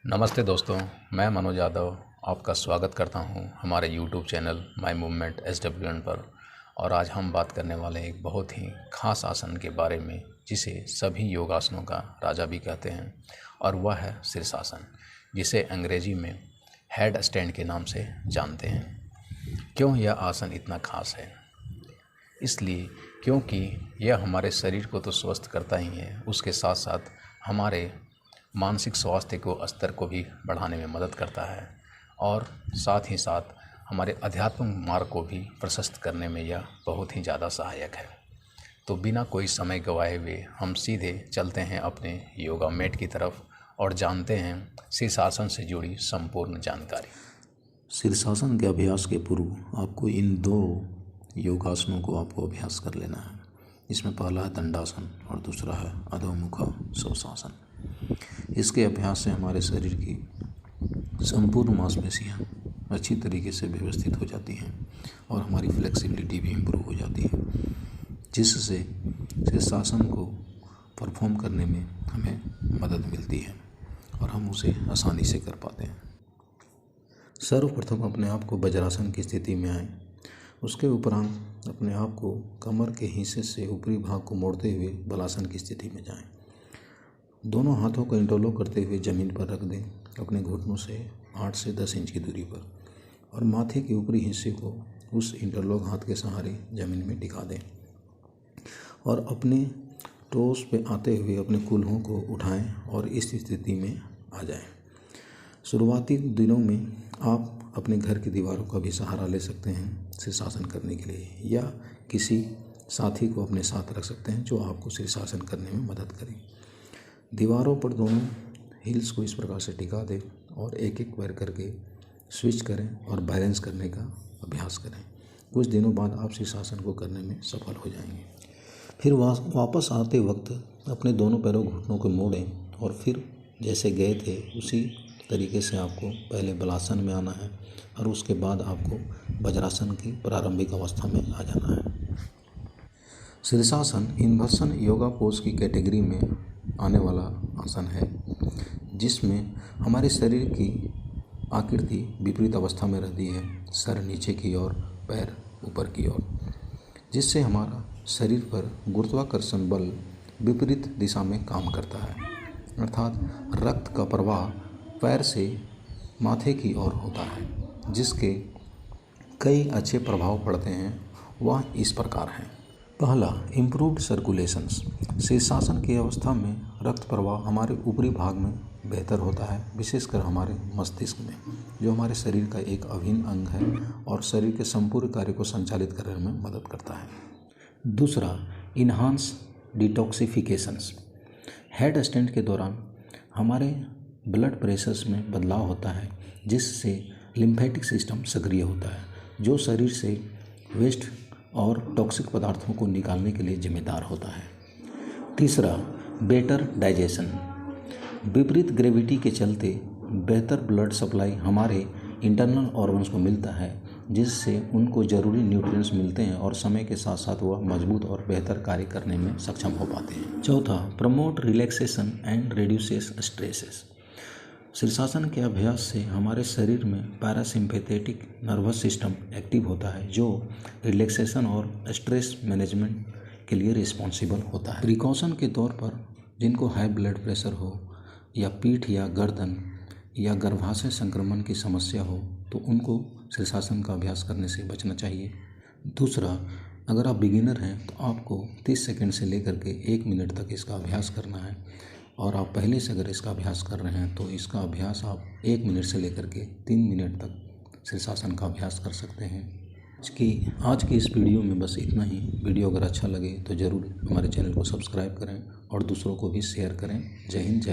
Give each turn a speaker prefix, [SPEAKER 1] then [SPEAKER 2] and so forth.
[SPEAKER 1] नमस्ते दोस्तों, मैं मनोज यादव आपका स्वागत करता हूं हमारे YouTube channel my movement SWN पर। और आज हम बात करने वाले हैं एक बहुत ही खास आसन के बारे में जिसे सभी योगासनों का राजा भी कहते हैं, और वह है शीर्षासन, जिसे अंग्रेजी में हेड स्टैंड के नाम से जानते हैं। क्यों यह आसन इतना खास है? इसलिए क्योंकि यह हमारे शरीर को तो स्वस्थ करता ही है, उसके साथ साथ हमारे मानसिक स्वास्थ्य को स्तर को भी बढ़ाने में मदद करता है, और साथ ही साथ हमारे आध्यात्मिक मार्ग को भी प्रशस्त करने में यह बहुत ही ज़्यादा सहायक है। तो बिना कोई समय गंवाए हुए हम सीधे चलते हैं अपने योगा मैट की तरफ और जानते हैं शीर्षासन से जुड़ी संपूर्ण जानकारी।
[SPEAKER 2] शीर्षासन के अभ्यास के पूर्व आपको इन दो योगासनों को आपको अभ्यास कर लेना है। इसमें पहला है दंडासन और दूसरा है अधोमुख शवासन। इसके अभ्यास से हमारे शरीर की संपूर्ण मांसपेशियाँ अच्छी तरीके से व्यवस्थित हो जाती हैं और हमारी फ्लेक्सिबिलिटी भी इम्प्रूव हो जाती है, जिससे शीर्षासन को परफॉर्म करने में हमें मदद मिलती है और हम उसे आसानी से कर पाते हैं। सर्वप्रथम अपने आप को वज्रासन की स्थिति में आएं। उसके उपरांत अपने आप को कमर के हिस्से से ऊपरी भाग को मोड़ते हुए बलासन की स्थिति में जाएं। दोनों हाथों को इंटरलॉक करते हुए ज़मीन पर रख दें, अपने घुटनों से 8 से 10 इंच की दूरी पर, और माथे के ऊपरी हिस्से को उस इंटरलॉक हाथ के सहारे ज़मीन में टिका दें और अपने टोस पे आते हुए अपने कूल्हों को उठाएं और इस स्थिति में आ जाएं। शुरुआती दिनों में आप अपने घर की दीवारों का भी सहारा ले सकते हैं शीर्षासन करने के लिए, या किसी साथी को अपने साथ रख सकते हैं जो आपको शीर्षासन करने में मदद करें। दीवारों पर दोनों हील्स को इस प्रकार से टिका दें और एक एक पैर करके स्विच करें और बैलेंस करने का अभ्यास करें। कुछ दिनों बाद आप शीर्षासन को करने में सफल हो जाएंगे। फिर वापस आते वक्त अपने दोनों पैरों घुटनों को मोड़ें और फिर जैसे गए थे उसी तरीके से आपको पहले बलासन में आना है और उसके बाद आपको वज्रासन की प्रारंभिक अवस्था में आ जाना है। शीर्षासन इन्वर्सन योगा पोज की कैटेगरी में आने वाला आसन है, जिसमें हमारे शरीर की आकृति विपरीत अवस्था में रहती है, सर नीचे की ओर, पैर ऊपर की ओर, जिससे हमारा शरीर पर गुरुत्वाकर्षण बल विपरीत दिशा में काम करता है, अर्थात रक्त का प्रवाह पैर से माथे की ओर होता है, जिसके कई अच्छे प्रभाव पड़ते हैं। वह इस प्रकार हैं। पहला, इम्प्रूव्ड सर्कुलेशंस। शीर्षासन की अवस्था में रक्त प्रवाह हमारे ऊपरी भाग में बेहतर होता है, विशेषकर हमारे मस्तिष्क में, जो हमारे शरीर का एक अभिन्न अंग है और शरीर के संपूर्ण कार्य को संचालित करने में मदद करता है। दूसरा, इन्हांस डिटॉक्सिफिकेशंस। हेड स्टैंड के दौरान हमारे ब्लड प्रेशर्स में बदलाव होता है, जिससे लिम्फेटिक सिस्टम सक्रिय होता है, जो शरीर से वेस्ट और टॉक्सिक पदार्थों को निकालने के लिए जिम्मेदार होता है। तीसरा, बेटर डाइजेशन। विपरीत ग्रेविटी के चलते बेहतर ब्लड सप्लाई हमारे इंटरनल ऑर्गन्स को मिलता है, जिससे उनको ज़रूरी न्यूट्रिएंट्स मिलते हैं और समय के साथ साथ वह मजबूत और बेहतर कार्य करने में सक्षम हो पाते हैं। चौथा, promote relaxation and reduces stresses. शीर्षासन के अभ्यास से हमारे शरीर में पैरासिम्पैथेटिक नर्वस सिस्टम एक्टिव होता है, जो रिलैक्सेशन और स्ट्रेस मैनेजमेंट के लिए रिस्पॉन्सिबल होता है। प्रिकॉशन के तौर पर जिनको हाई ब्लड प्रेशर हो या पीठ या गर्दन या गर्भाशय संक्रमण की समस्या हो, तो उनको शीर्षासन का अभ्यास करने से बचना चाहिए। दूसरा, अगर आप बिगिनर हैं तो आपको 30 सेकंड से लेकर के 1 मिनट तक इसका अभ्यास करना है, और आप पहले से अगर इसका अभ्यास कर रहे हैं तो इसका अभ्यास आप 1 मिनट से लेकर के 3 मिनट तक शीर्षासन का अभ्यास कर सकते हैं। आज की इस वीडियो में बस इतना ही। वीडियो अगर अच्छा लगे तो ज़रूर हमारे चैनल को सब्सक्राइब करें और दूसरों को भी शेयर करें। जय हिंद, जय भारत।